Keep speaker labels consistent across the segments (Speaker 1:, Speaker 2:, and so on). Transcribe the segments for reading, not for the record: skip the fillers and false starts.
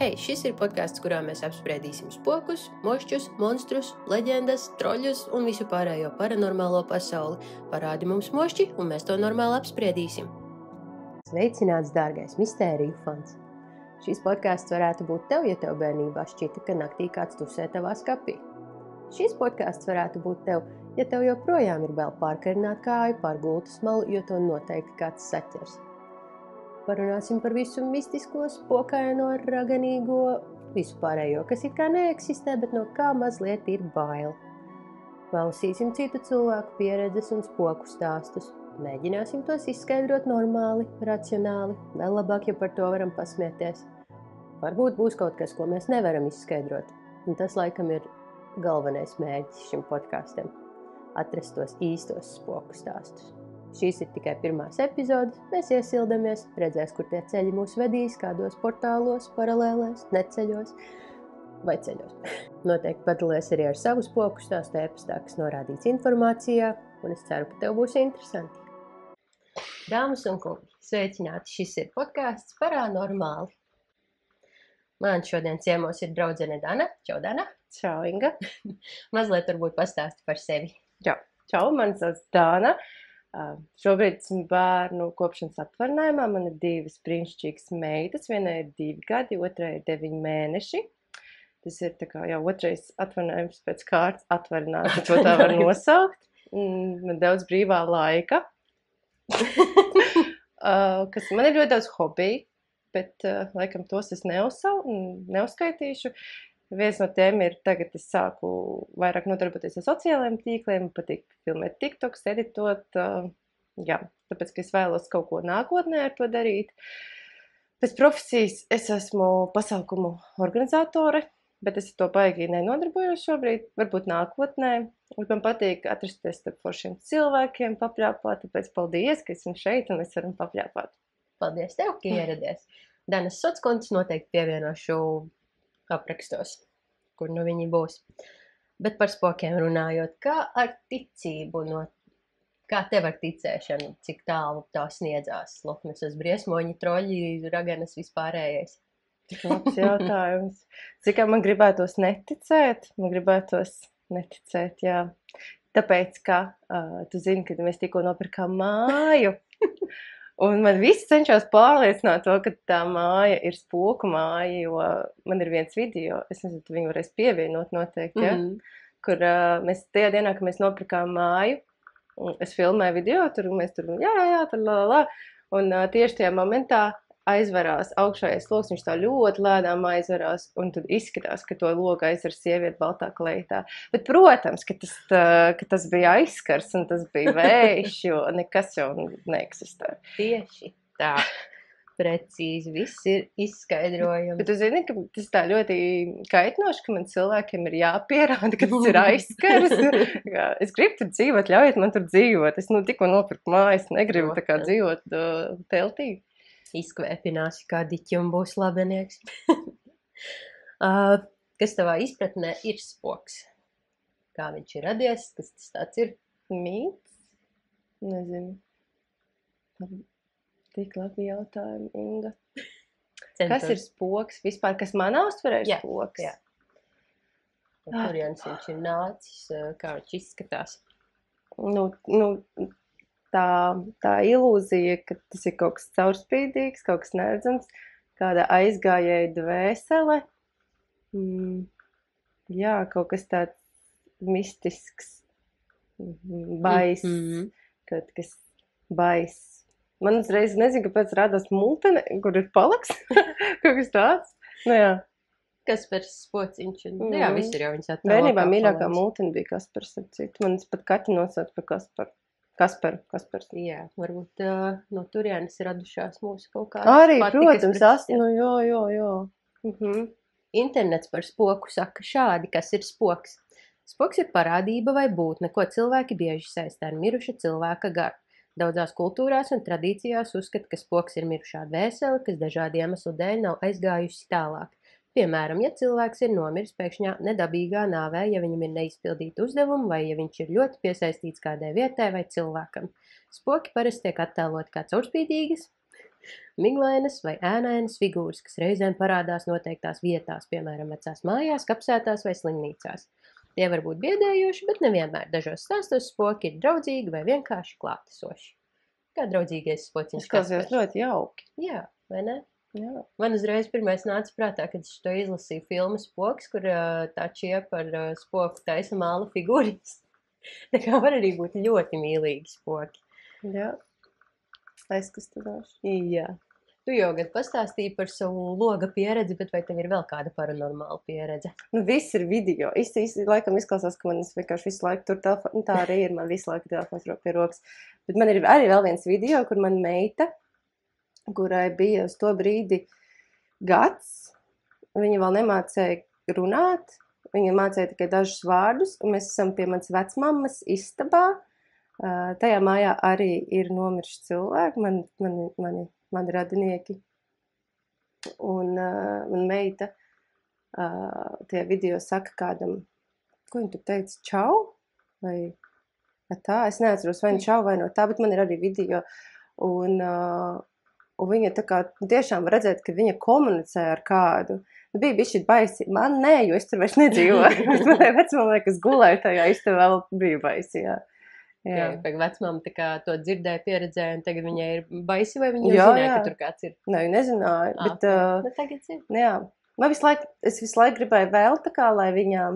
Speaker 1: Hei, šis ir podcasts, kurā mēs apspriedīsim spokus, mošķus, monstrus, leģendas, troļus un visu pārējo paranormālo pasauli. Parādi mums mošķi, un mēs to normāli apspriedīsim. Sveicināts, dārgais mistēriju fans! Šis podcasts varētu būt tev, ja tev bērnībā šķita, ka naktī kāds tusē tavā skapī. Šis podcasts varētu būt tev, ja tev joprojām ir bail pārkarināt kāju pār gultas malu, jo to noteikti kāds saķers. Parunāsim par visu mistisko, spokaino, raganīgo, visu pārējo, kas it kā neeksistē, bet no kā mazliet ir bail. Palasīsim citu cilvēku pieredzes un spoku stāstus. Mēģināsim tos izskaidrot normāli, racionāli, vēl labāk, ja par to varam pasmieties. Varbūt būs kaut kas, ko mēs nevaram izskaidrot, un tas laikam ir galvenais mērķis šim podkastam – atrast tos īstos spoku stāstus. Šīs ir tikai pirmās epizodes, mēs iesildamies, redzēs, kur tie ceļi mūs vedīs, kādos portālos, paralēlēs, neceļos vai ceļos. Noteikti padalies arī ar savu spoku stāstu e-pastā, kas norādīts informācijā, un es ceru, ka tev būs interesanti. Dāmas un kungi, sveicināti, šis ir podcasts Paranormāli. Man šodien ciemos ir draudzene Dana. Čau, Dana.
Speaker 2: Čau, Inga.
Speaker 1: Mazliet varbūt pastāsti par sevi.
Speaker 2: Jā, čau, mani sauc Dana. Šobrīd esmu bērnu kopšanas atvaļinājumā. Man ir divas brīnišķīgas meitas. Vienai ir 2 gadi, otrai ir 9 mēneši. Tas ir tā kā jau otrais atvaļinājums pēc kārtas atvaļinājums, ko tā var nosaukt. Man daudz brīvā laika. Kas man ir ļoti daudz hobiju, bet laikam tos es neuzskaitīšu. Viens no tiem ir, tagad es sāku vairāk nodarboties ar sociālajiem tīkliem, patīk filmēt TikToks, editot, tāpēc, ka es vēlos kaut ko nākotnē ar to darīt. Pēc profesijas es esmu pasākumu organizatore, bet es to baigi nenodarbojos šobrīd, varbūt nākotnē. Un man patīk atrasties starp foršiem cilvēkiem, papļāpāt, tāpēc paldies, ka esmu šeit un mēs varam papļāpāt.
Speaker 1: Paldies tev, ka ieradies. Danas sociālkontus noteikti pievienošu aprakstos, kur nu viņi būs. Bet par spokiem runājot, kā ar ticību, kā tev ar ticēšanu, cik tālu tā sniedzās? Loknesas, briesmoņi, troļi, raganas, vispārējais.
Speaker 2: Tik labs jautājums. Cik kā man gribētos neticēt? Man gribētos neticēt, jā. Tāpēc, ka tu zini, kad mēs tikko nopirkām māju, un man viss cenšas pārliecināt to, ka tā māja ir spoku māja, jo man ir viens video, es nezinu, tu viņu varēs pievienot noteikti, ja? Kur mēs tajā dienā, kad mēs nopirkām māju, es filmēju video, tur mēs tur, un tieši tajā momentā aizverās augšējais loks, viņš tā ļoti lēnām aizverās, un tad izskatās, ka to logu aizver sievieti baltā kleitā. Bet, protams, ka tas bija aizskars, un tas bija vējš, jo nekas jau neeksistē.
Speaker 1: Tieši tā, precīzi, viss ir izskaidrojams.
Speaker 2: Bet tu zini, ka tas tā ļoti kaitinoši, ka man cilvēkiem ir jāpierāda, ka tas ir aizskars. Es gribu tur dzīvot, ļaujiet man tur dzīvot. Es tikko nopirku mājas, negribu tā kā dzīvot teltī.
Speaker 1: Izkvēpināsi kā diķi un būs labenieks. Kas tavā izpratnē ir spoks? Kā viņš ir radies? Kas tas tāds ir?
Speaker 2: Mīts? Nezinu. Tik labi jautājumi, Inga. Kas ir spoks? Vispār, kas manā uztverē ir spoks?
Speaker 1: Jā. Kurienes viņš ir nācis, kā viņš izskatās?
Speaker 2: Tā ilūzija, ka tas ir kaut kas caurspīdīgs, kaut kas neredzams, kāda aizgājēja dvēsele. Jā, kaut kas tāds mistisks, baiss, kaut kas baiss. Man uzreiz nezinu, kāpēc rādās multene, kur ir palaks, kaut kas tāds. Jā.
Speaker 1: Kaspars Spociņš. Jā, viss ir jau viņas attēlā.
Speaker 2: Bērnībā mīļākā multene bija Kaspars, ar citu. Man pat kaķi nosauc par Kasparu. Kaspars.
Speaker 1: Jā, varbūt no turienes radušās mūsu kaut kādas
Speaker 2: arī,
Speaker 1: patikas.
Speaker 2: Protams, jā.
Speaker 1: Internets par spoku saka šādi, kas ir spoks. Spoks ir parādība vai būtne, ko cilvēki bieži saistā ar miruša cilvēka garu. Daudzās kultūrās un tradīcijās uzskata, ka spoks ir mirušā dvēsele, kas dažādu iemeslu dēļ nav aizgājusi tālāk. Piemēram, ja cilvēks ir nomiris pēkšņā nedabīgā nāvē, ja viņam ir neizpildīti uzdevumi vai ja viņš ir ļoti piesaistīts kādai vietai vai cilvēkam. Spoki parasti tiek attēloti kā caurspīdīgas, Miglainas vai ēnainas figūras, kas reizēm parādās noteiktās vietās, piemēram, vecās mājās, kapsētās vai slimnīcās. Tie var būt biedējoši, bet nevienmēr. Dažos stāstos spoki ir draudzīgi vai vienkārši klātesoši. Kā draudzīgais spociņš
Speaker 2: Izklausījās ļoti jauki.
Speaker 1: Jā, vai ne?
Speaker 2: Jā.
Speaker 1: Man uzreiz pirmais nāca prātā, kad es to izlasīju filmu Spoks, kur tā čiepa ar spoku taisa māla figūras. Tā kā var arī būt ļoti mīlīgi spoki.
Speaker 2: Jā. Aizkustinoši.
Speaker 1: Jā. Tu jau gan pastāstīji par savu loga pieredzi, bet vai tev ir vēl kāda paranormāla pieredze?
Speaker 2: Nu, viss ir video. Īsti laikam izklausās, ka man vienkārši visu laiku tur telefonu, nu, tā arī ir, man visu laiku telefons pie rokas. Bet man ir arī vēl viens video, kur man meita, kurai bija uz to brīdi gads, viņa vēl nemācēja runāt, viņa mācēja tikai dažus vārdus, un mēs esam pie manas vecmammas istabā. Tajā mājā arī ir nomirši cilvēki, mani radinieki. Un man meita tie video saka kādam, ko viņa tur teica, čau? Vai tā? Es neatceros, vai viņa čau vai no tā, bet man ir arī video. Un viņa tā kā tiešām redzēt, ka viņa komunicē ar kādu. Bija bišķi baisi. Man nē, jo es tur vairs nedzīvoju. Manai vecmamai, kas gulēja tajā, es te vēl biju baisi, jā.
Speaker 1: Jā. Vecmama tā kā to dzirdēja, pieredzēja, un tagad viņai ir baisi, vai viņa zināja, ka tur kāds ir?
Speaker 2: Nē, viņa nezināja, bet...
Speaker 1: Nu, tagad zina.
Speaker 2: Jā. Es visu laiku gribēju vēl tā kā, lai viņa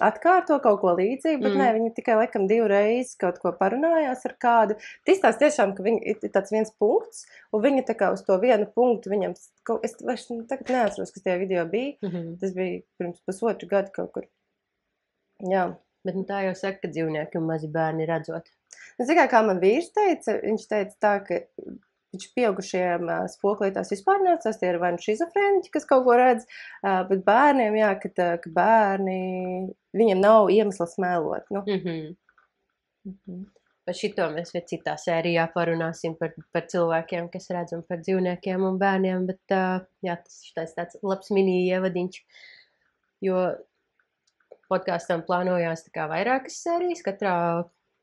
Speaker 2: atkārto kaut ko līdzīgu, bet nē, viņa tikai laikam 2 reizes kaut ko parunājās ar kādu. Tas tiešām, ka viņa ir tāds viens punkts, un viņa tā kā uz to vienu punktu viņam... Es vairs tagad neatceros, kas tajā video bija. Tas bija pirms 1,5 gadu kaut kur. Jā.
Speaker 1: Bet tā jau saka, ka dzīvnieki un mazi bērni redzot.
Speaker 2: Kā man vīrs teica, viņš teica tā, ka viņš pieaugušajiem spoklītās vispār neatcās, tie ir vai nu šizofrēniķi, kas kaut ko redz, bet bērniem, jā, ka bērni, viņiem nav iemesls melot. Nu.
Speaker 1: Par šito mēs vēl citā sērijā parunāsim par cilvēkiem, kas redz un par dzīvniekiem un bērniem, bet jā, tas tāds labs mini ievadiņš, jo podkāstam plānojās tā kā vairākas sērijas, katrā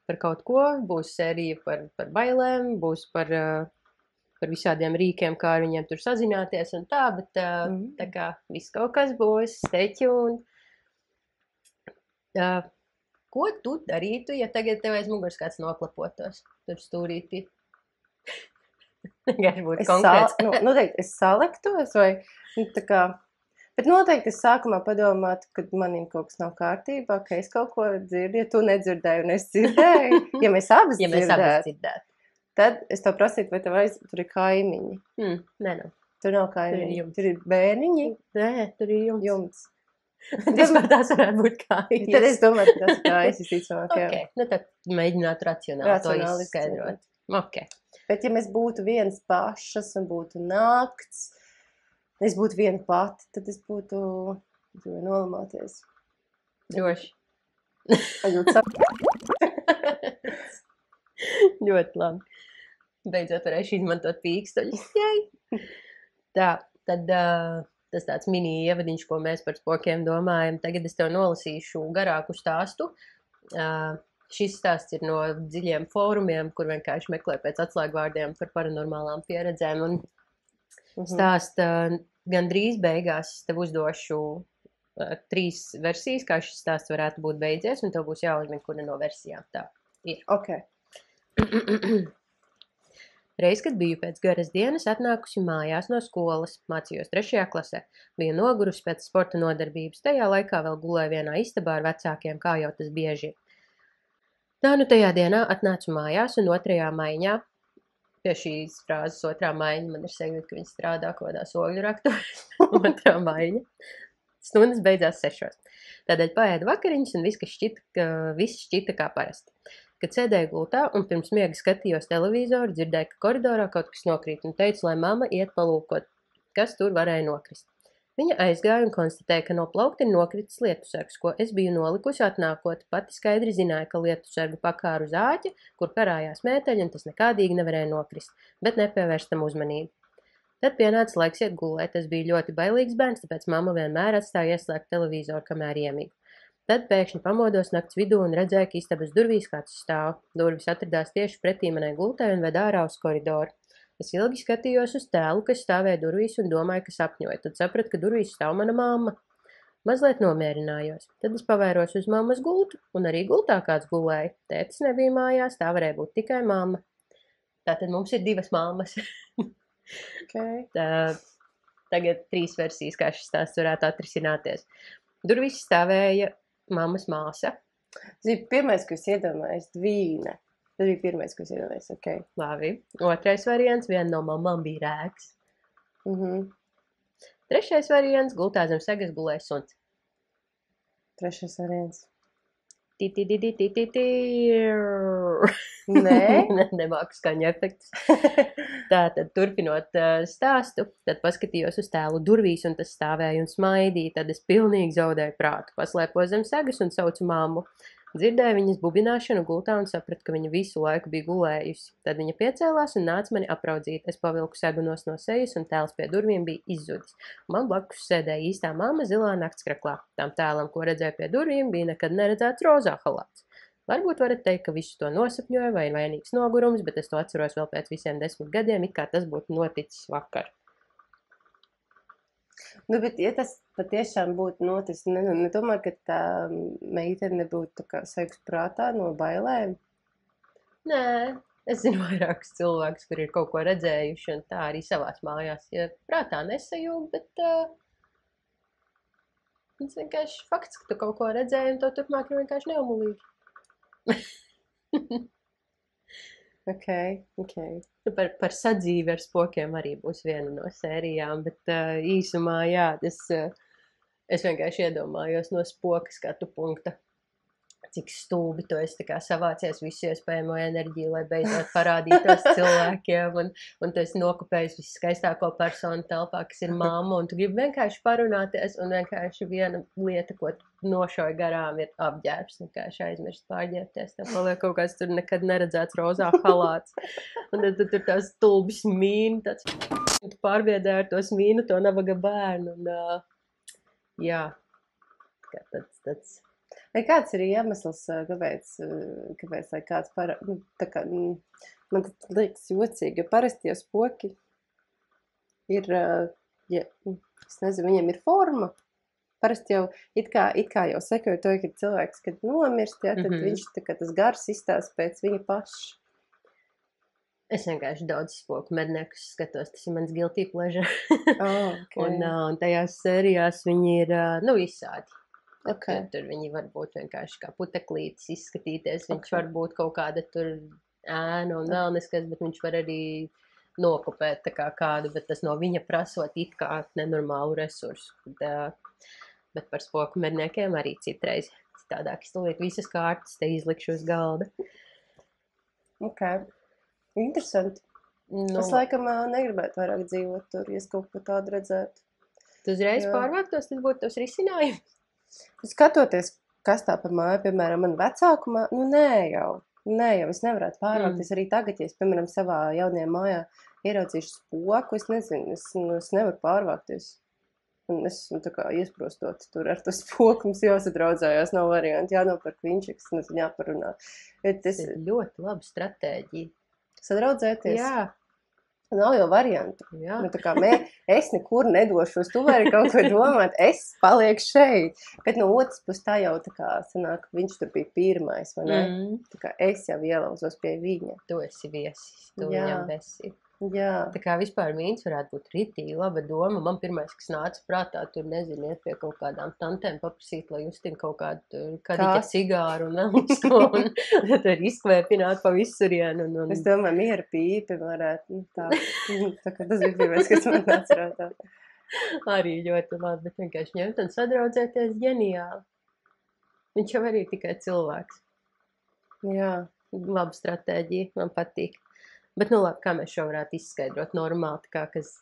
Speaker 1: par kaut ko, būs sērija par bailēm, būs par visādiem rīkiem, kā ar viņiem tur sazināties un tā, bet tā kā viss kaut kas būs, stay tuned. Ko tu darītu, ja tagad tev aiz muguras kāds noklapotos? Tur stūrīti. Vienkārši būtu konkrēts.
Speaker 2: Noteikti es salektos vai tā kā... Bet noteikti es sākumā padomātu, kad manim kaut kas nav kārtībā, ka es kaut ko dzirdu, ja tu nedzirdēji un es dzirdēju, ja mēs abas dzirdētu, tad es tev prasītu, vai tev tur ir kaimiņi.
Speaker 1: Nē, nav.
Speaker 2: Tur nav kaimiņi. Tur ir bērniņi.
Speaker 1: Nē, tur ir jumts.
Speaker 2: Vispār
Speaker 1: tās varētu būt kājas.
Speaker 2: Tad es domāju, ka tas ir kājas, visticamāk, jā.
Speaker 1: Okay. Nu tad mēģināt racionāli to izskaidrot. Okay.
Speaker 2: Bet ja mēs būtu vienas pašas un būtu nakts, es būtu viena pati, tad es būtu nolamāties.
Speaker 1: Droši. Ļoti labi. Beidzot varēšu izmantot pīkstoļus. Tā, tad tas tāds mini ievadiņš, ko mēs par spokiem domājam. Tagad es tev nolasīšu garāku stāstu. Šis stāsts ir no dziļiem fórumiem, kur vienkārši meklē pēc atslēgvārdiem par paranormālām pieredzēm. Un stāsta gandrīz beigās tev uzdošu 3 versijas, kā šis stāsts varētu būt beidzies, un tev būs jāuzmina, kura no versijām tā ir.
Speaker 2: Ok.
Speaker 1: Reiz, kad biju pēc garas dienas atnākusi mājās no skolas, mācījos 3. klasē, biju nogurusi pēc sporta nodarbības, tajā laikā vēl gulēju vienā istabā ar vecākiem, kā jau tas bieži ir. Tā nu tajā dienā atnācu mājās un 2. maiņā, pie šīs frāzes 2. maiņa, man ir sajūta, ka viņi strādā kaut kādā ogļu raktuvēs, 2. maiņa. Stundas beidzās 6. Tādēļ paēdu vakariņas un viss šķita kā parasti. Kad sēdēju gultā un pirms miega skatījos televizoru, dzirdēju, ka koridorā kaut kas nokrīt un teicu, lai mamma iet palūkot, kas tur varēja nokrist. Viņa aizgāja un konstatēja, ka no plaukta ir nokritis lietusargs, ko es biju nolikusi atnākot. Pati skaidri zināja, ka lietusargu pakāru uz āķa, kur karājās mēteļi, un tas nekādīgi nevarēja nokrist, bet nepievērst tam uzmanību. Tad pienāca laiks iet gulēt. Es biju ļoti bailīgs bērns, tāpēc mamma vienmēr atstāja ieslēgt televizoru, kamēr iemīgu. Tad pēkšņi pamodos nakts vidū un redzēju, ka istabas durvīs kāds stāv. Durvis atradās tieši pretī manai gultai un ved ārā uz koridoru. Es ilgi skatījos uz tēlu, kas stāvēja durvīs un domāju, ka sapņoju. Tad sapratu, ka durvīs stāv mana mamma. Mazliet nomierinājos. Tad es pavēros uz mammas gultu, un arī gultā kāds gulēja. Tētis nebija mājās, tā varēja būt tikai mamma. Tātad mums ir 2 mammas.
Speaker 2: Okay.
Speaker 1: Tagad 3 versijas, kā šis stāsts varētu atrisināties. Durvīs stāvēja mammas māsa.
Speaker 2: Zini, pirmais, ko es iedomājos, Dvīne. Tas bija pirmais, ko es iedomājos, ok.
Speaker 1: Labi. Otrais variants, viena no mamām bija rēks. Trešais variants, gultā zem segas gulēja suns.
Speaker 2: Trešais variants.
Speaker 1: Nē? Nemāku skaņu efektus. Tātad, turpinot stāstu, tad paskatījos uz tēlu durvīs, un tas stāvēja un smaidīja. Tad es pilnīgi zaudēju prātu. Paslēpos zem segas un saucu mammu. Dzirdēju viņas bubināšanu gultā un sapratu, ka viņa visu laiku bija gulējusi. Tad viņa piecēlās un nāca mani apraudzīt. Es pavilku segu no sejas un tēls pie durvīm bija izzudis. Man blakus sēdēja īstā mamma zilā naktskraklā. Tam tēlam, ko redzēju pie durvīm, bija nekad neredzēts rozā halāts. Varbūt varat teikt, ka visu to nosapņoju vai vainīgs nogurums, bet es to atceros vēl pēc visiem 10 gadiem, it kā tas būtu noticis vakar.
Speaker 2: Nu, bet, ja tas patiešām būtu noticis, nedomāju, ka tā meitene nebūtu tā kā saigus prātā no bailēm?
Speaker 1: Nē, es zinu vairākus cilvēkus, kuri ir kaut ko redzējuši, un tā arī savās mājās. Ja prātā nesajūg, bet tas vienkārši fakts, ka tu kaut ko redzēji, un to turpmāk ir vienkārši neumulīgi.
Speaker 2: Ok.
Speaker 1: Par sadzīvi ar spokiem arī būs viena no sērijām, bet īsumā, jā, es vienkārši iedomājos no spoka skatu punkta, cik stulbi tu esi tā kā savācies visu iespējamo enerģiju, lai beidzot parādītos cilvēkiem, un tu esi nokupējis viskaistāko personu telpā, kas ir mamma, un tu gribi vienkārši parunāties, un vienkārši viena lieta, ko nošauj garām, ir apģērbs, vienkārši aizmirst pārģērbties, tev paliek kaut kāds tur nekad neredzēts rozā halāts, un tad tur tās stulbi smīni, tāds, tu pārviedē ar to smīnu to nabaga bērnu, un jā, tāds.
Speaker 2: Vai kāds ir iemesls, kāpēc lai kāds tā kā, man liekas jocīgi, jo parasti jau spoki ir, es nezinu, viņiem ir forma. Parasti jau it kā jau sekoja to, ka cilvēks, kad nomirst, ja, tad viņš tā kā tas gars izstāsta pēc viņa paša.
Speaker 1: Es vienkārši daudz spoku medniekus skatos, tas ir mans guilty pleasure.
Speaker 2: Okay.
Speaker 1: Un tajās sērijās viņi ir, visādi.
Speaker 2: Okay.
Speaker 1: Tur viņi var būt vienkārši kā puteklītis izskatīties, viņš var būt kaut kāda tur ēna un vēl neskas, bet viņš var arī nokopēt tā kā kādu, bet tas no viņa prasot it kā nenormālu resursu. Bet par spoku medniekiem arī citreiz citādāk. Es tūlīt visas kārtas te izlikšu uz galda.
Speaker 2: Ok. Interesanti. Es laikam negribētu vairāk dzīvot tur, ja es kaut ko tādu redzētu.
Speaker 1: Tu uzreiz pārvāktos, tas būtu tos risinājums?
Speaker 2: Skatoties, kas tā par māju, piemēram, man vecāku māju, nē jau, es nevarētu pārvākties arī tagad, ja es, piemēram, savā jaunajā mājā ieraudzīšu spoku, es nezinu, es nevaru pārvākties. Un es esmu tā kā iesprostot tur ar to spoku, mums jāsadraudzējās, nav varianti, jānopērk viņš, nezinu, jāparunā. Tas
Speaker 1: ir ļoti laba stratēģija.
Speaker 2: Sadraudzēties?
Speaker 1: Jā.
Speaker 2: Nav jau variantu. Nu, tā kā es nekur nedošos, tu vari kaut ko domāt, es palieku šeit. Bet no otras puses tā jau tā kā sanāk, viņš tur bija pirmais, vai ne? Tā kā es jau ielauzos pie viņa.
Speaker 1: Tu esi viesis, tu viņam besi.
Speaker 2: Jā.
Speaker 1: Tā kā vispār vīns varētu būt ritīgi laba doma. Man pirmais, kas nāca prātā, tur nezinu, iet pie kaut kādām tantēm paprasīt, lai justina kaut kādu kadiķa cigāru un vēl un tur izkvēpināt pa visurienu.
Speaker 2: Es domāju, miera pīpi varētu, tā kā tas bija pirmais, kas man nāca prātā.
Speaker 1: Arī ļoti labi, bet vienkārši ņemt un sadraudzēties ģeniāli. Viņš jau arī tikai cilvēks.
Speaker 2: Jā.
Speaker 1: Laba stratēģija, man patīk. Bet, labi, kā mēs šo varētu izskaidrot normāli, kā kas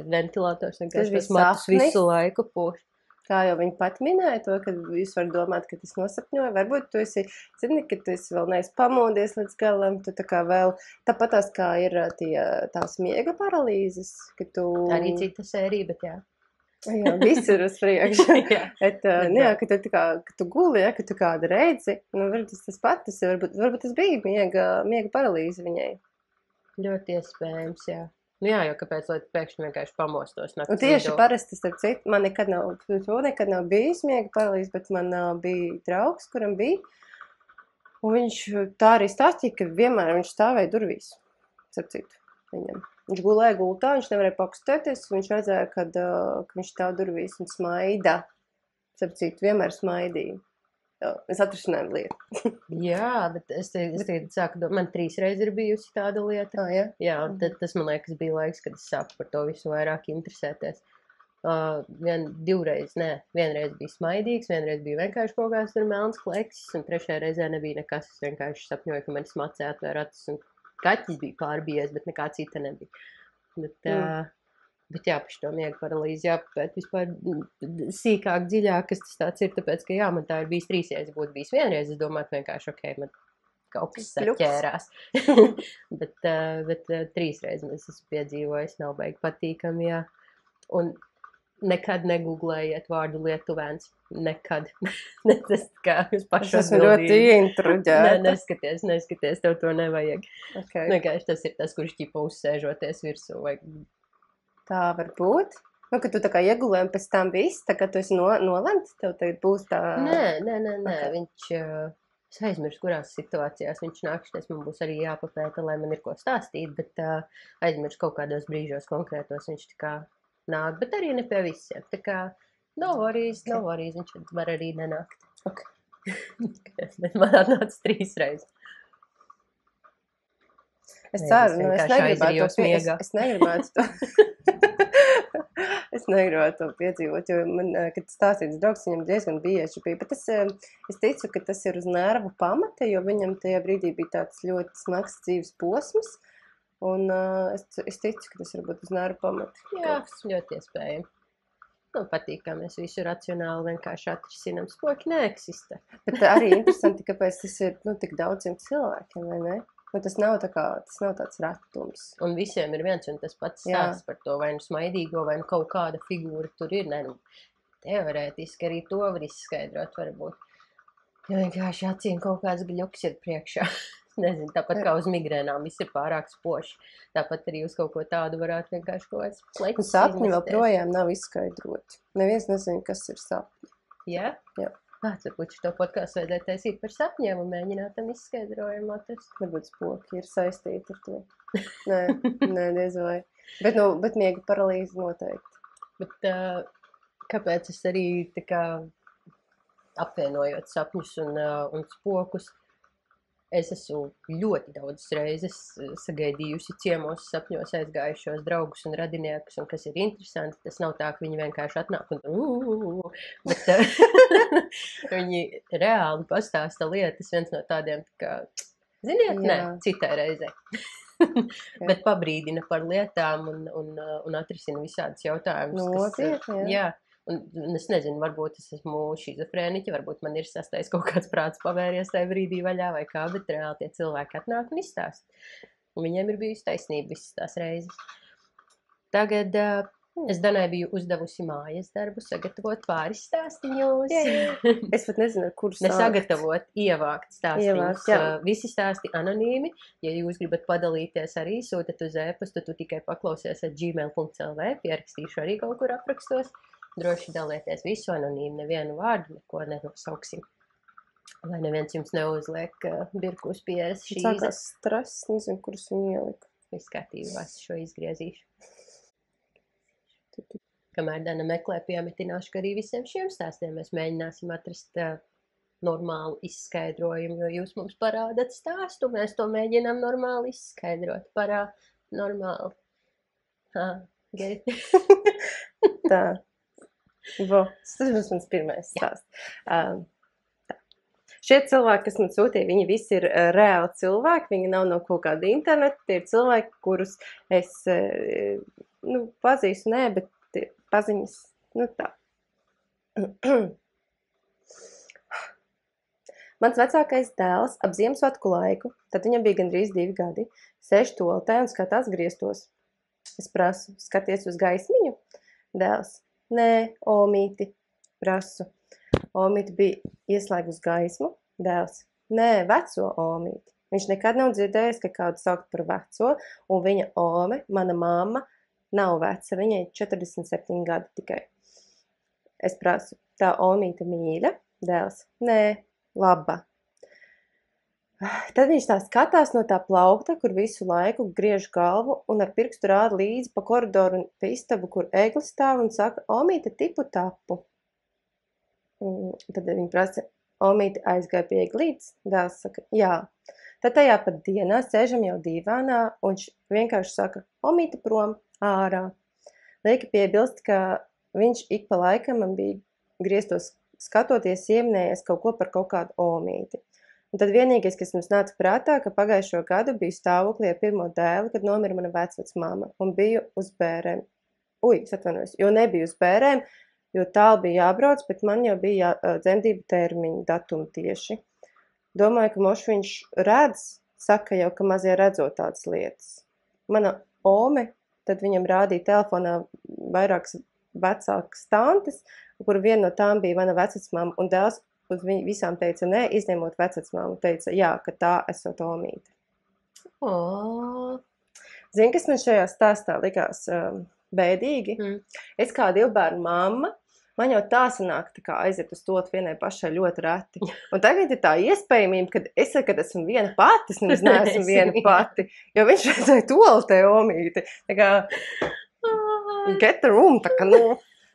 Speaker 1: ventilators vienkārši tas matus visu laiku pūš.
Speaker 2: Kā jau viņi pat minēja to, ka jūs varat domāt, ka tas nosapņoja. Varbūt tu esi, zini, ka tu esi vēl neesi pamodies līdz galam, tu tā kā vēl, tāpatās kā ir tās miega paralīzes, ka tu...
Speaker 1: Arī cita sērija, bet jā.
Speaker 2: Jā, viss ir uz priekšu. Ka tu guli, ka tu kādu redzi, varbūt tas pats, varbūt tas bija miega paralīze viņai.
Speaker 1: Ļoti iespējams, jā. Nu jā, jo kāpēc, lai pēkšņi vienkārši pamostos
Speaker 2: Un
Speaker 1: naktas
Speaker 2: tieši
Speaker 1: vidū.
Speaker 2: parasti, starp citu, man nekad nav bijis miega paralīze, bet man bija draugs, kuram bija. Un viņš tā arī stāstīja, ka vienmēr viņš stāvēja durvīs, starp citu, viņam. Viņš gulēja gultā, viņš nevarēja pakustēties, viņš redzēja, ka viņš stāv durvīs un smaida. Starp citu, vienmēr smaidīja. Jā, mēs atrisinājām lietu.
Speaker 1: Jā, bet es tagad sāku domāt, man 3 reizes ir bijusi tāda lieta.
Speaker 2: Jā?
Speaker 1: Jā, tad tas, man liekas, bija laiks, kad es sāku par to visu vairāk interesēties. Vienreiz bija smaidīgs, vienreiz bija vienkārši kaut kāds tur melns kleksis, un 3. reizē nebija nekas. Es vienkārši sapņoju, ka man smacē atvēr acis, un kaķis bija pārbijies, bet nekā cita nebija. Bet jā, par šo miega paralīzi jāpapēt vispār sīkāk, dziļāk, kas tas tāds ir, tāpēc, ka jā, man tā ir bijis 3 reizes, būtu bijis vienreiz, es domāju, vienkārši, ok, man kaut kas saķērās. bet 3 reizes es esmu piedzīvojis, nav baigi patīkami, jā. Un nekad negooglējiet vārdu lietuvēns. Nekad. Tas kā uz pašu
Speaker 2: Es esmu ļoti intruģēta.
Speaker 1: Neskaties, tev to nevajag.
Speaker 2: Okay.
Speaker 1: Vienkārši tas ir tas, kurš ķipa uzsēžoties virsū vai...
Speaker 2: Tā var būt. Nu, ka tu tā kā iegulē un pēc tam viss, tā kā tu esi nolemts, tev tagad būs tā...
Speaker 1: Nē.
Speaker 2: Okay.
Speaker 1: Viņš, es aizmirstu, kurās situācijās viņš nākšties, man būs arī jāpapēta, lai man ir ko stāstīt, bet aizmirstu kaut kādos brīžos konkrētos viņš tā kā nāk, bet arī ne pie visiem. Tā kā no worries, viņš var arī nenākt.
Speaker 2: Okay.
Speaker 1: Bet man atnāca 3 reizes.
Speaker 2: Es ceru, es negribētu to. Es negribētu to piedzīvot, jo man, kad stāstīts draugs, viņam diezgan bieži bija. Bet es ticu, ka tas ir uz nervu pamata, jo viņam tajā brīdī bija tāds ļoti smags dzīves posms. Un es ticu, ka tas var būt uz nervu pamata.
Speaker 1: Jā, ļoti iespējami. Nu, patīk, kā mēs visu racionāli vienkārši atrisinām. Spoki neeksistē. Bet
Speaker 2: arī interesanti, kāpēc tas ir tik daudziem cilvēkiem, vai ne? Nu, tas nav tāds ratums.
Speaker 1: Un visiem ir viens un tas pats stāsts par to, vai nu smaidīgo, vai nu kaut kāda figūra tur ir. Ne, nu, teorētiski arī to var izskaidrot, varbūt. Jo vienkārši acīm kaut kāds gļuks ir priekšā. Nezinu, tāpat kā uz migrēnām, viss ir pārāk spoši. Tāpat arī uz kaut ko tādu varētu vienkārši kaut kāds pleķis izmesties.
Speaker 2: Sapņi vēl projām nav izskaidroti. Neviens nezina, kas ir sapņi.
Speaker 1: Jā? Jā. Varbūt šo podkāstu vajadzēja taisīt par sapņiem un mēģināt tam izskaidrojumu atrast.
Speaker 2: Varbūt spoki ir saistīti ar to. Nē, diez vai. Bet miega paralīze noteikti.
Speaker 1: Bet kāpēc es arī tā kā apvienojot sapņus un spokus, es esmu ļoti daudz reizes sagaidījusi ciemos sapņos aizgājušos draugus un radiniekus, un kas ir interesanti, tas nav tā, ka viņi vienkārši atnāk un bet viņi reāli pastāsta lietas, viens no tādiem, kā, ziniet, nē, citai reizē. Bet pabrīdina par lietām un atrisina visādas jautājumus.
Speaker 2: Nopietni, jā.
Speaker 1: Un es nezinu, varbūt es esmu šizofrēniķa, varbūt man ir sastais kaut kāds prāts pavērties tajā brīdī vaļā vai kā, bet reāli tie cilvēki atnāk un izstāst. Un viņiem ir bijusi taisnība visas tās reizes. Tagad es Danai biju uzdevusi mājas darbu, sagatavot pāris stāstiņos.
Speaker 2: Es pat nezinu, ar kur sākt.
Speaker 1: Nesagatavot, ievākt stāstiņus. Visi stāsti anonīmi. Ja jūs gribat padalīties arī, sūtat uz e-pastu, tu tikai paklausies ar gmail.lv, pierakstīšu arī kaut kur aprakstos. Droši dalieties visu anonīmi, nevienu vārdu, neko nenosauksim. Lai neviens jums neuzliek birkus pie šīs.
Speaker 2: Sākās stress, nezinu, kurus viņu ielika.
Speaker 1: Viss kārtībā, es šo izgriezīšu. Kamēr Dana meklē, piemetināšu, ka arī visiem šiem stāstiem mēs mēģināsim atrast normālu izskaidrojumu, jo jūs mums parādat stāstu, mēs to mēģinām normāli izskaidrot. Normāli. Geri.
Speaker 2: Tā. Tas būs mans pirmais stāsts. Šie cilvēki, kas man sūtīja, viņi visi ir reāli cilvēki, viņi nav no kaut kāda interneta, tie ir cilvēki, kurus es pazīstu, bet paziņas, tā. Mans vecākais dēls ap Ziemassvētku laiku, tad viņam bija gandrīz 2 gadi, sēž toaletē un skatās griestos. Es prasu, skaties uz gaismiņu? Dēls. Nē, Omīti, prasu. Omīti bija ieslēgus gaismu, dēls. Nē, veco Omīti. Viņš nekad nav dzirdējis, ka kādu saukt par veco, un viņa ome, mana mamma, nav veca, viņai 47 gadi tikai. Es prasu, tā omīte mīļa, dēls, nē, laba. Tad viņš tā skatās no tā plaukta, kur visu laiku griež galvu un ar pirkstu rāda līdzi pa koridoru un pa istabu, kur eglis stāv un saka, omīte tipu tapu. Tad viņi prasa, omīte aizgāja pie eglītes, dēls saka, jā. Tad tajā pat dienā sēžam jau dīvānā un viņš vienkārši saka, omīte prom, ārā. Lieki piebilst, ka viņš ik pa laikam man bija grieztos skatoties ieminējies kaut ko par kaut kādu omīti. Un tad vienīgais, kas mums nāca prātā, ka pagājušo gadu biju stāvoklī ar pirmo dēlu, kad nomira mana vecmama un biju uz bērēm. Es atvainojos, jo nebiju uz bērēm, jo tālu bija jābrauc, bet man jau bija dzemdību termiņu datumi tieši. Domāju, ka moš viņš redz, saka jau, ka mazie redzot tādas lietas. Mana ome, tad viņam rādīja telefonā vairākas vecākas tantes, kur viena no tām bija mana vecmama un dēls uz viņu visām teica, nē, izņemot vecmāmu, teica, jā, ka tā esot omīte. Zini, kas man šajā stāstā likās bēdīgi? Es kā 2 bērnu mamma, man jau tā sanāk tā kā aiziet uz to vienai pašai ļoti reti. Un tagad ir tā iespējamība, kad esmu viena pati, es neesmu viena pati, jo viņš redzēja toaletē omīti. Tā kā, get the room, tā kā,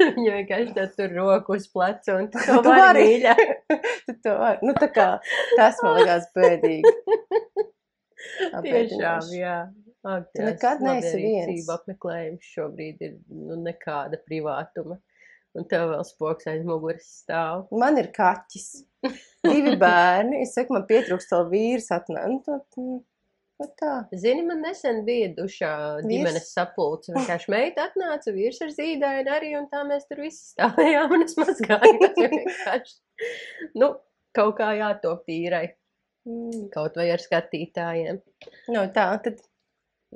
Speaker 1: Viņa vienkārši tev tur roku uz pleca un tu vari mīļā.
Speaker 2: Tu vari. Nu, tā kā, tas man likās bēdīgi.
Speaker 1: Tiešām, jā.
Speaker 2: Tu nekad neesi viens.
Speaker 1: Apmeklējums šobrīd ir nekāda privātuma. Un tev vēl spoks aiz muguras stāv.
Speaker 2: Man ir kaķis. 2 bērni. Es saku, man pietrūkst vēl vīrs atnāk. Tā.
Speaker 1: Zini, man nesen bija dušā ģimenes sapulce. Vienkārši meita atnāca, vīrs ar zīdaini arī, un tā mēs tur visi stāvējām, un es mazgājos vienkārši. Kaut kā jātop tīrai. Kaut vai ar skatītājiem.
Speaker 2: Tā, tad...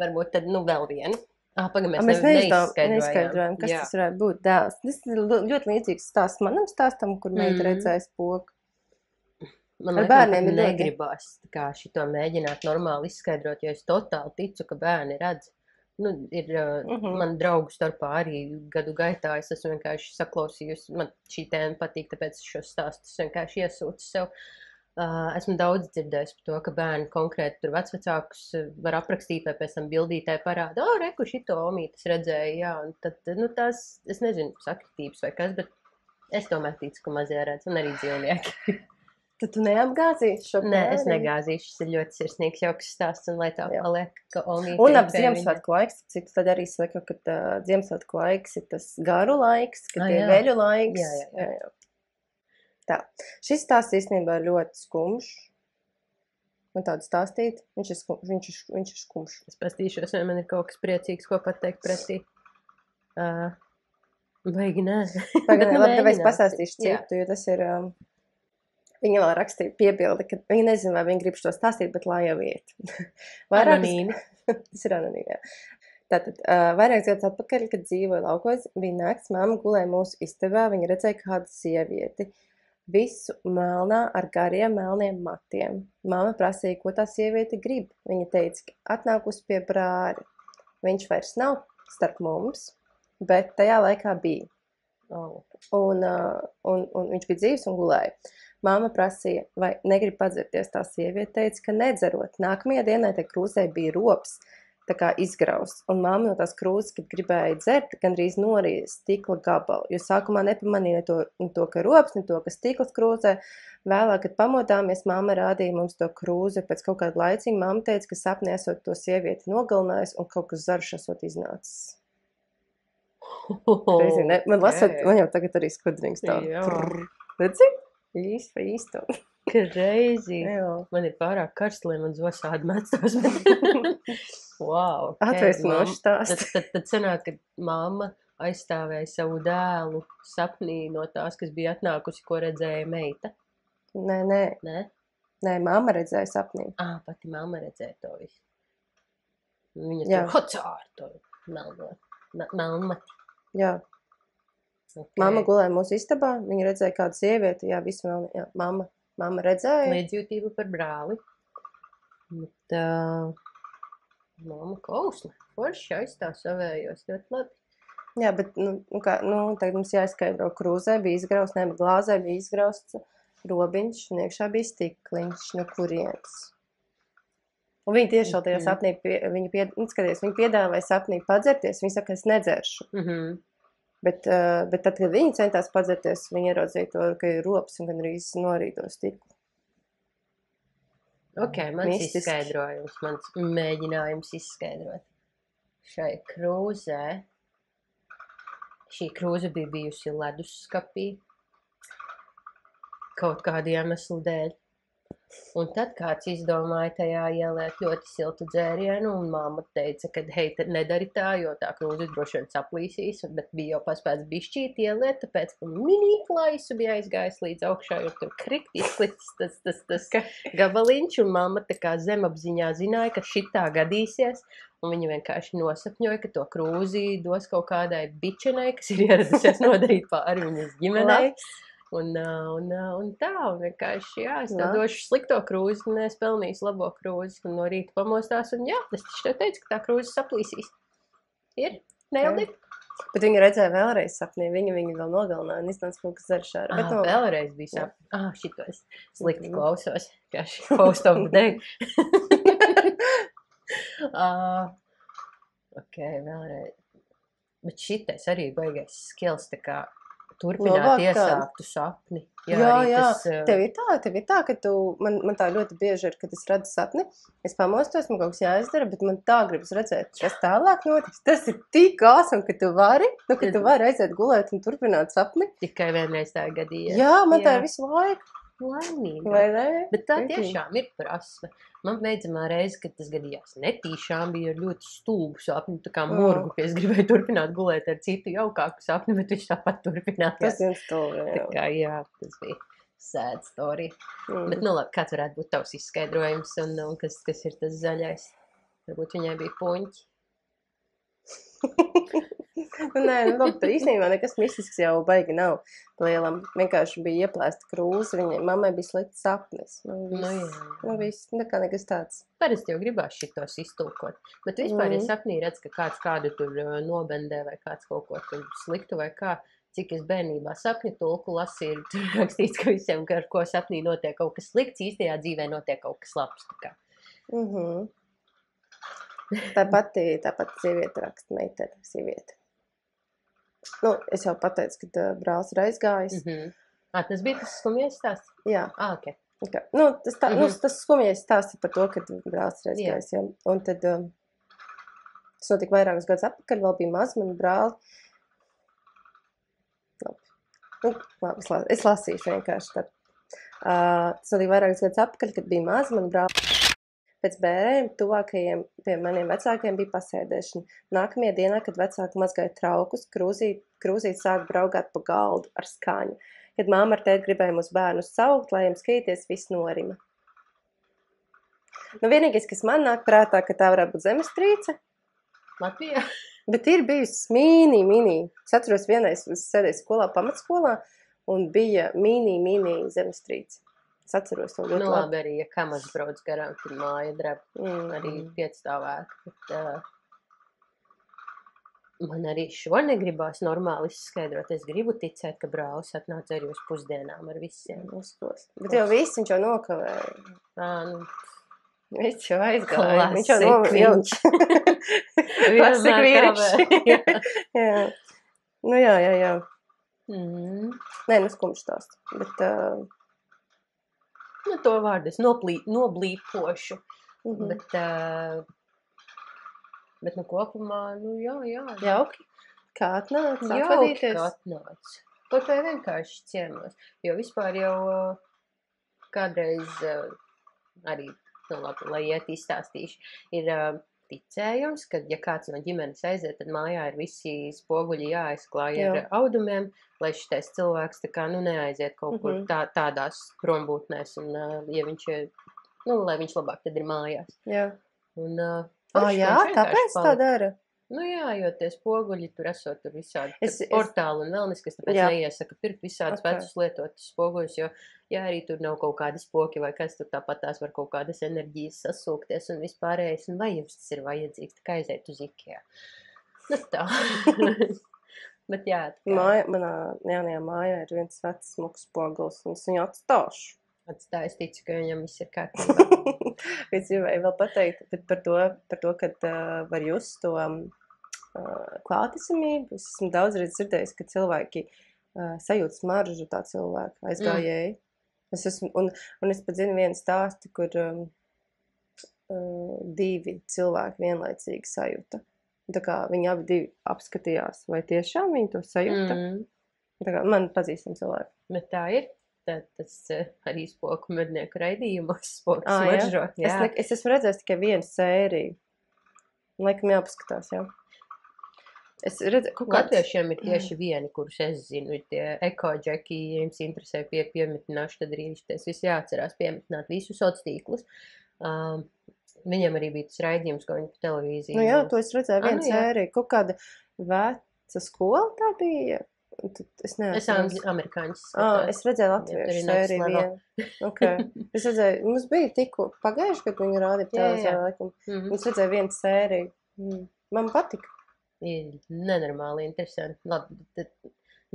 Speaker 1: Varbūt tad, vēl vienu. Pagaid,
Speaker 2: mēs neizskaidrojam, kas tas varētu būt dēls. Tas ir ļoti līdzīgs stāsts manam stāstam, kur meita redzēja spoku.
Speaker 1: Man bērniem negribās šito mēģināt normāli izskaidrot, jo es totāli ticu, ka bērni redz. Man draugu starpā arī gadu gaitā es esmu vienkārši saklausījusi. Man šī tēma patīk, tāpēc šos stāstus vienkārši iesūcu sev. Esmu daudz dzirdējusi par to, ka bērni konkrēti tur vecvecākus var aprakstīt vai pēc tam bildītē parāda, reku šito omītes redzēja, jā. Un tad, tās, es nezinu, sakritības vai kas, bet es tomēr ticu, ka mazie redz un arī dzīvnieki.
Speaker 2: Tad tu neapgāzīsi šo
Speaker 1: Nē, es negāzīšu. Šis ir ļoti sirsnīgs, jauks stāsts, un lai tā paliek, ka omīte...
Speaker 2: Un ap Ziemassvētku laiks, citu tad arī saku, ka Ziemassvētku laiks ir tas garu laiks, kad ir veļu laiks. Jā. Tā. Šis stāsts īstenībā ir ļoti skumjš. Man tādu stāstīt, viņš ir skumjš.
Speaker 1: Es pastīšos, vai man ir kaut kas priecīgs, ko pateikt pretī. Baigi, nē.
Speaker 2: Labi, tāpēc pastāstīšu citu, jo tas ir... Viņa vēl rakstīja piebildi, ka viņa nezina, vai viņa grib šo stāstīt, bet lai jau iet.
Speaker 1: Anonīmi.
Speaker 2: Tas ir anonīmi, jā. Tātad, vairākas gadus atpakaļ, kad dzīvoja laukos, bija nakts, mamma gulēja mūsu istabā, viņa redzēja kādu sievieti. Visu melnā ar gariem melniem matiem. Mamma prasīja, ko tā sieviete grib. Viņa teica, ka atnākusi pie brāļa. Viņš vairs nav starp mums, bet tajā laikā bija. Un viņš bija dzīvs un gulēja. Māma prasīja, vai negrib padzerties, tā sieviete teica, ka nedzerot. Nākamajā dienā tai krūzē bija rops, tā kā izgrausts, un māma no tās krūzes, kad gribēja dzert, gandrīz norīja stikla gabalu, jo sākumā nepamanīja ne to, ka rops, ne to, ka stikls krūzē. Vēlāk, kad pamodāmies, māma rādīja mums to krūzi, pēc kaut kāda laiciņa māma teica, ka sapnī esot to sievieti nogalinājis un kaut kas zarušs esot iznācis. Man lasot, man jau tagad arī skudriņas tā. Redzi? Īstu.
Speaker 1: Crazy. Man ir pārāk karsts, lai man zosādi metos. Wow.
Speaker 2: Atveicinoši stāsts.
Speaker 1: Tad sanāk, ka mamma aizstāvēja savu dēlu sapnī no tās, kas bija atnākusi, ko redzēja meita.
Speaker 2: Nē, mamma redzēja sapnī.
Speaker 1: Pati mamma redzēja to visu. Viņa tur hocār to melnmati.
Speaker 2: Jā. Okay. Mamma gulēja mūsu istabā, viņa redzēja kādu sievieti, jā, visu melni, jā, mamma redzēja.
Speaker 1: Līdzjūtību par brāli. Bet, mamma kausli. Forši aizstāv savējos ļoti labi.
Speaker 2: Jā, bet, tagad mums jāizskaidro, krūzē bija izgrausts, ne, bet glāzē bija izgrausts robiņš, un iekšā bija stikliņš, no kurienes. Un viņa tieši vēl tajā sapnī, viņa piedāvāja sapnī padzerties, viņa saka, es nedzeršu. Bet tad, kad viņa centās padzerties, viņa ieraudzīja to, ka ir rops un gan arī norīto stiklu.
Speaker 1: Ok, mans izskaidrojums, mans mēģinājums izskaidrot. Šai krūzē, šī krūze bija bijusi ledusskapī kaut kādu iemeslu dēļ. Un tad kāds izdomāja tajā ieliet ļoti siltu dzērienu, un mamma teica, ka hei, nedari tā, jo tā krūze droši vien saplīsīs, bet bija jau paspēts bišķīt ieliet, tāpēc mini plaisu bija aizgājis līdz augšā, jo tur krikt izklitis tas gabaliņš, un mamma tā kā zemapziņā zināja, ka šitā gadīsies, un viņa vienkārši nosapņoja, ka to krūzi dos kaut kādai bičenai, kas ir ieradusies nodarīt pāri viņas ģimenei. Un tā, un vienkārši, jā, es tev došu slikto krūzi, un es pelnīšu labo krūzi, un no rīta pamostās, un jā, es tev teicu, ka tā krūze saplīsīs. Ir? Neildi?
Speaker 2: Bet viņa redzēja vēlreiz sapnī, viņa vēl nogalināja, un iznāca kaut kas zarš ārā.
Speaker 1: Vēlreiz bija sapnī. Šito es slikti klausos, kā šī post of the day. Ok, vēlreiz. Bet šitais arī baigais skills, tā kā turpināt iesāktu sapni.
Speaker 2: Jā. Tev ir tā, ka man tā ļoti bieži ir, kad es redzu sapni, es pamostos, man kaut kas jāizdara, bet man tā gribas redzēt, kas tālāk notiks. Tas ir tik awesome, ka tu vari aiziet gulēt un turpināt sapni.
Speaker 1: Tikai vienreiz tā gadījies.
Speaker 2: Jā, man tā ir visu laiku.
Speaker 1: Laimīga.
Speaker 2: Vai ne?
Speaker 1: Bet tā tiešām ir prasme. Man beidzamā reize, kad tas gadījās netīšām, bija ļoti stulbu sapni, tā kā murgu, ka es gribēju turpināt gulēt ar citu jaukāku sapni, bet viņš tāpat turpinājās.
Speaker 2: Tas ir stulbi, jā.
Speaker 1: Tā kā, jā, tas bija sad story. Bet, labi, kāds varētu būt tavs izskaidrojums un kas ir tas zaļais? Varbūt viņai bija puņķi.
Speaker 2: Nē, īstenībā nekas mistisks jau baigi nav lielam. Vienkārši bija ieplēsta krūze, viņai mammai bija slikts sapnis. Viss, nekā nekas tāds.
Speaker 1: Parasti jau gribās šitos iztulkot. Bet vispār, ja sapnī redz, ka kāds kādu tur nobendē vai kāds kaut ko tur sliktu vai kā, cik es bērnībā sapņu tulku lasīju, tur rakstīts, ka visiem, ar ko sapnī notiek kaut kas slikts, īstajā dzīvē notiek kaut kas labs.
Speaker 2: Tāpat sieviete raksta, meitene sieviete. Es jau pateicu, ka brālis ir aizgājis.
Speaker 1: Tas bija tas skumjais stāsts?
Speaker 2: Jā.
Speaker 1: Ok.
Speaker 2: Tas skumjais stāsts par to, ka brālis ir aizgājis. Jā. Un tad tas notika vairākus gadus atpakaļ, vēl bija maz mani brāli. Labi, es lasīšu vienkārši tad. Tas notika vairākus gadus atpakaļ, kad bija maz mani brāli. Pēc bērēm tuvākajiem pie maniem vecākiem bija pasēdēšana. Nākamajā dienā, kad vecāki mazgāja traukus, krūzīt sāk braukāt pa galdu ar skaņu. Kad māma ar tēti gribēja mūs bērnus saukt, lai jums skatīties, viss norima. Vienīgais, kas man nāk prātā, ka tā varētu būt zemestrīce.
Speaker 1: Latvijā?
Speaker 2: Bet ir bijusi mini. Es atceros vienreiz, es sēdēju skolā, pamatskolā, un bija mini zemestrīce. Es atceros to ļoti labi.
Speaker 1: Labi arī, ja kamas brauc garām, tad māja dreb arī piecstāvētu. Bet, man arī šo negribās normāli izskaidrot. Es gribu ticēt, ka brālis atnāca arī uz pusdienām ar visiem.
Speaker 2: Bet jau viss viņš jau nokavēja. Viņš jau aizgāja. Viņš jau
Speaker 1: nokavēja.
Speaker 2: Klasika vīriši. Jā. Nē, skumjš stāsts. Bet...
Speaker 1: to vārdu es noblīpošu. Bet kopumā, jā.
Speaker 2: Jauki. Kā atnāca?
Speaker 1: Jauki, kā atnāca. Kaut vai vienkārši ciemos. Jo vispār jau kādreiz arī, labi, lai iet izstāstīšu, ir ticējums, ka, ja kāds no ģimenes aiziet, tad mājā ir visi spoguļi jāaizklāj ar audumiem, lai šitais cilvēks tā kā, neaiziet kaut kur tādās prombūtnēs, un, ja viņš ir, lai viņš labāk tad ir mājās.
Speaker 2: Jā.
Speaker 1: Un,
Speaker 2: tāpēc tā dara?
Speaker 1: Nu jā, jo tie spoguļi tur esot tur visādi
Speaker 2: Es-
Speaker 1: portāli un vēl neskas, tāpēc
Speaker 2: Jā.
Speaker 1: neiesaku pirkt visādus
Speaker 2: Ok.
Speaker 1: vecus lietotus spoguļus, jo, ja arī tur nav kaut kādi spoki vai kas, tur tāpat tās var kaut kādas enerģijas sasūkties un vispārējais, un vai jums tas ir vajadzīgs, tā kā aiziet uz Ikea. Nu tā. Bet jā, tā kā
Speaker 2: Manā jaunajā mājā ir viens vecs smuks spogulis, un es viņu atstāšu.
Speaker 1: atstāj, es ticu, ka viņam viss ir kārtībā.
Speaker 2: Es gribēju vēl pateikt, bet par to, kad var just to klātesamību. Es esmu daudzreiz dzirdējis, ka cilvēki sajūt smaržu tā cilvēka aizgājēji. Un es pat zinu vienu stāstu, kur divi cilvēki vienlaicīgi sajūta. Tā kā viņi abi divi apskatījās, vai tiešām viņi to sajūta. Tā kā man pazīstam cilvēki.
Speaker 1: Bet tā ir. Tas arī spoku mednieku raidījumos spoku
Speaker 2: Jā.
Speaker 1: smaržo. Jā.
Speaker 2: Es esmu redzējis tikai vienu sēriju. Laikam jāpaskatās, jā. Es redzēju, kaut kāds...
Speaker 1: Latviešiem ir tieši vieni, kurus es zinu, ir tie eko-džeki, ja jums interesē piemitināšu, tad arī tas viss jāatcerās piemitināt visus sociālos tīklus. Viņam arī bija tas raidījums, ko viņi pa televīziju.
Speaker 2: Nu jā, to es redzēju vienu
Speaker 1: nu jā.
Speaker 2: sēriju. Kaut kāda veca skola tā bija. Es neesmu.
Speaker 1: Amerikāņus.
Speaker 2: Es redzēju
Speaker 1: Jā,
Speaker 2: latviešu
Speaker 1: tur ir next
Speaker 2: sēriju
Speaker 1: level.
Speaker 2: vienu. Okay. Es redzēju, mums bija tikko pagājuši, kad viņi rādīja televīzijā laikam. Es redzēju vienu sēriju. Man patika.
Speaker 1: Ir nenormāli interesanti. Labi, tad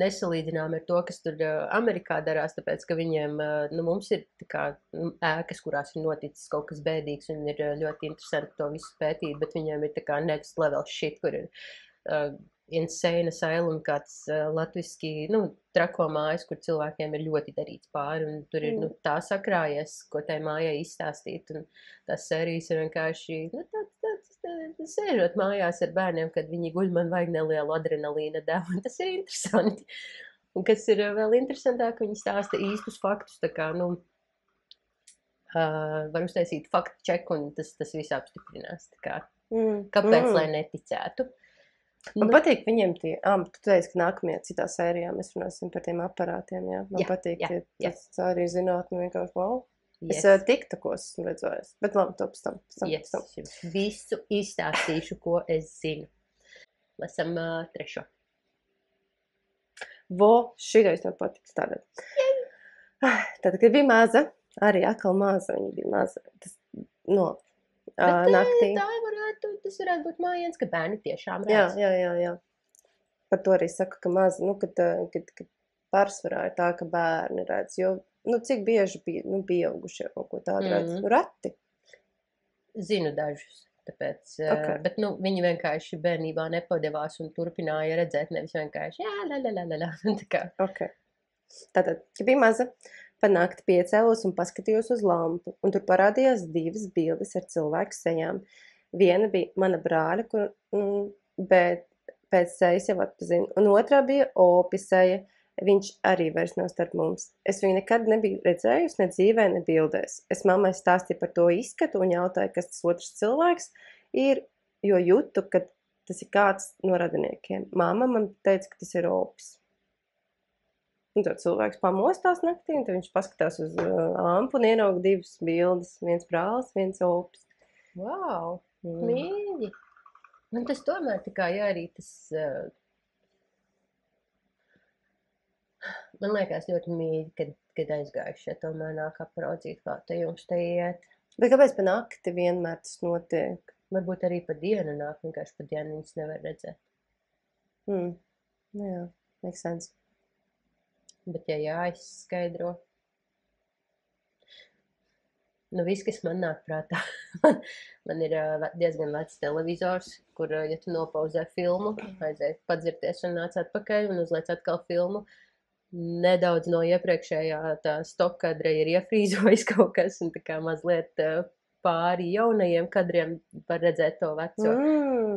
Speaker 1: nesalīdzinām ar to, kas tur Amerikā darās, tāpēc, ka viņiem, mums ir tā kā ēkas, kurās ir noticis kaut kas bēdīgs un ir ļoti interesanti to visu pētīt, bet viņiem ir tā kā next level shit, kur ir insane asylum, kāds latviski, trako mājas, kur cilvēkiem ir ļoti darīts pāri, un tur ir, tā sakrājies, ko tai mājai izstāstīt, un tās sērijas ir vienkārši, sēžot mājās ar bērniem, kad viņi guļ, man vajag nelielu adrenalīna devu, un tas ir interesanti. Un kas ir vēl interesantāk, viņi stāsta īstus faktus, tā kā, var uztaisīt faktu čeku, un tas viss apstiprinās, tā kā, kāpēc, lai neticētu.
Speaker 2: Man patīk viņiem tie, tu teici, ka nākamajā citā sērijā mēs runāsim par tiem aparātiem, jā? Man patīk, tas arī zinātni vienkārši, wow. Es tiktakos esmu redzējis, bet labi, to pēc tam.
Speaker 1: Jums visu izstāstīšu, ko es zinu. Lasam trešo.
Speaker 2: Šitais tev patiks tādēļ. Tad, kad bija maza, arī atkal maza, viņa bija maza. Tas, naktī.
Speaker 1: Tas varētu būt mājiens, ka bērni tiešām redz.
Speaker 2: Jā. Par to arī saka, ka maza, kad pārsvarā ir tā, ka bērni redz, jo, cik bieži pieaugušie kaut ko tādu redz, reti.
Speaker 1: Zinu dažus, tāpēc, bet, viņi vienkārši bērnībā nepadevās un turpināja redzēt, nevis vienkārši, tā kā.
Speaker 2: Ok. Tātad, kad bija maza, pa nakti piecēlos un paskatījos uz lampu, un tur parādījās divas bildes ar cilvēku sejām. Viena bija mana brāļa, bet pēc sejas jau atpazinu, un otrā bija opi seja. Viņš arī vairs nav starp mums. Es viņu nekad nebiju redzējusi, ne dzīvē, ne bildēs. Es mammai stāstīju par to izskatu un jautāju, kas tas otrs cilvēks ir, jo jūtu, ka tas ir kāds no radiniekiem. Mamma man teica, ka tas ir opis. Un tad cilvēks pamostās naktī, un tad viņš paskatās uz lampu un ierauga divas bildes. Viens brālis, viens opis.
Speaker 1: Wow, mīļi. Man tas tomēr tā kā arī tas... Man liekas ļoti mīļi, kad aizgājušie tomēr nāk apraudzīt, kā te jums te iet.
Speaker 2: Bet kāpēc pa nakti vienmēr tas notiek?
Speaker 1: Varbūt arī pa dienu nāk, vienkārši pa dienu viņas nevar redzēt.
Speaker 2: Jā, make sense.
Speaker 1: Bet ja jāizskaidro. Viss, kas man nāk prātā. Man ir diezgan vecs televizors, kur, ja tu nopauzē filmu, aizēji padzirties un nāc atpakaļ un uzliec atkal filmu. Nedaudz no iepriekšējā tā stopkadra ir iefrīzojis kaut kas, un tā kā mazliet pāri jaunajiem kadriem var redzēt to veco.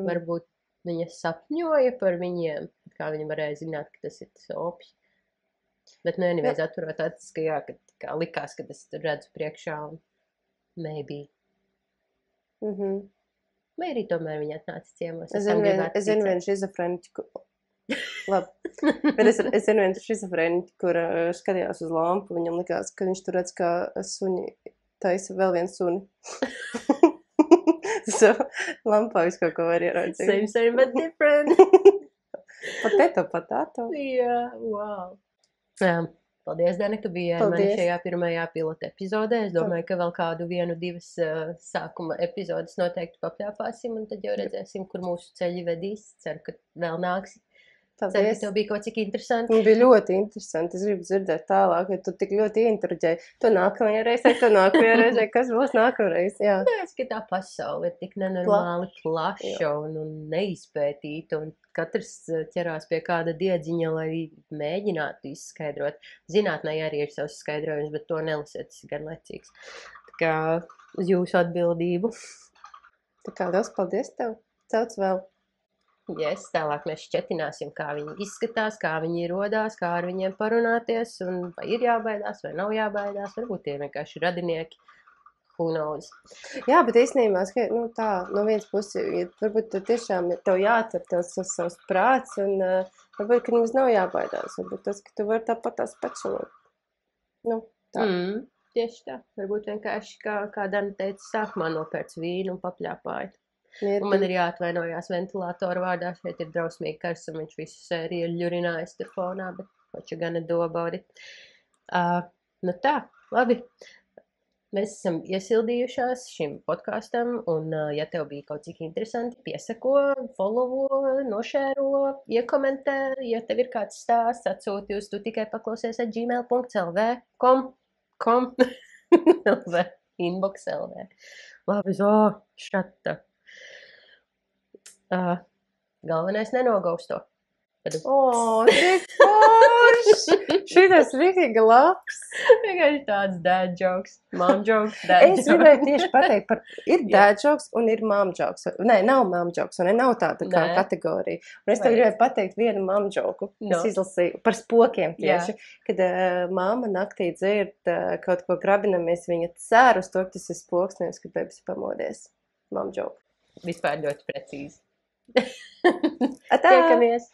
Speaker 1: Varbūt viņa sapņoja par viņiem, kā viņa varēja zināt, ka tas ir tas opis. Bet anyways, atturot acis, ka jā, ka likās, ka es tur redzu priekšā, un maybe. Vai arī tomēr viņa atnāca ciemos.
Speaker 2: Es zinu vienu šizofrēniķu. Labi. Bet es zinu vienu šizofrēniķu, kur skatījās uz lampu. Viņam likās, ka viņš tur redz, kā suņi taisa vēl vienu suni. So, lampā visu kaut ko var ieraudzīt.
Speaker 1: Same, but different.
Speaker 2: Potato.
Speaker 1: Jā, wow. Paldies, Dani, ka biji ar mani šajā pirmajā pilota epizodē. Es domāju, ka vēl kādu 1-2 sākuma epizodes noteikti papļāpāsim, un tad jau redzēsim, kur mūsu ceļi vedīs. Ceru, ka vēl nāks. Ceru, ka tev bija kaut cik interesanti.
Speaker 2: Man bija ļoti interesanti. Es gribu dzirdēt tālāk, jo tu tik ļoti ieintereģēji. To nākamajā reizē, kas būs nākamreiz. Jā.
Speaker 1: Es, ka tā pasaule ir tik nenormāli plaša un neizpētīta, un katrs ķerās pie kāda diedziņa, lai mēģinātu izskaidrot. Zinātnē arī ir savs skaidrojums, bet to nelasiet, tas ir garlaicīgs. Tā kā uz jūsu atbildību.
Speaker 2: Tā kā liels paldies tev. Cauc vēl.
Speaker 1: Yes, tālāk mēs šķetināsim, kā viņi izskatās, kā viņi rodās, kā ar viņiem parunāties, un vai ir jābaidās, vai nav jābaidās. Varbūt tie vienkārši radinieki. Who knows?
Speaker 2: Jā, bet īstenībā, tā, no vienas puses, varbūt tiešām tev jāatver savs prāts, un varbūt, ka nemaz nav jābaidās. Varbūt tas, ka tu vari tāpat tās pačalot. Tā.
Speaker 1: Tieši tā. Varbūt vienkārši, kā Dana teica, sākumā nopērc vīnu un papļāpāja. Un man ir jāatvainojās ventilātoru vārdā, šeit ir drausmīgi karsts, un viņš visu sēriju ir ļurinājis tur fonā, bet what you gonna do about it? Tā, labi. Mēs esam iesildījušās šim podkastam, un ja tev bija kaut cik interesanti, piesako, followo, nošēro, iekomentē, ja tev ir kāds stāsts, atsūti uz tu tikai paklausies @gmail.lv, kom, LV, inbox LV. Labi, šata. Galvenais nenogausto.
Speaker 2: Tik forši! Šitas rīkīgi labs.
Speaker 1: Vienkārši tāds dad jokes, mom jokes, dad jokes.
Speaker 2: Es gribēju tieši pateikt ir dad jokes un ir mom jokes. Nē, nav mom jokes, un nav tāda kā kategorija. Un es tev gribēju pateikt vienu mom joku. Es izlasīju par spokiem tieši. Kad māma naktī dzird kaut ko grabinamies, viņa cer uz to, ka tas ir spoks, nevis, ka bebis pamodies. Mom joke.
Speaker 1: Vispār ļoti precīzi.
Speaker 2: Atā!
Speaker 1: Tiekamies!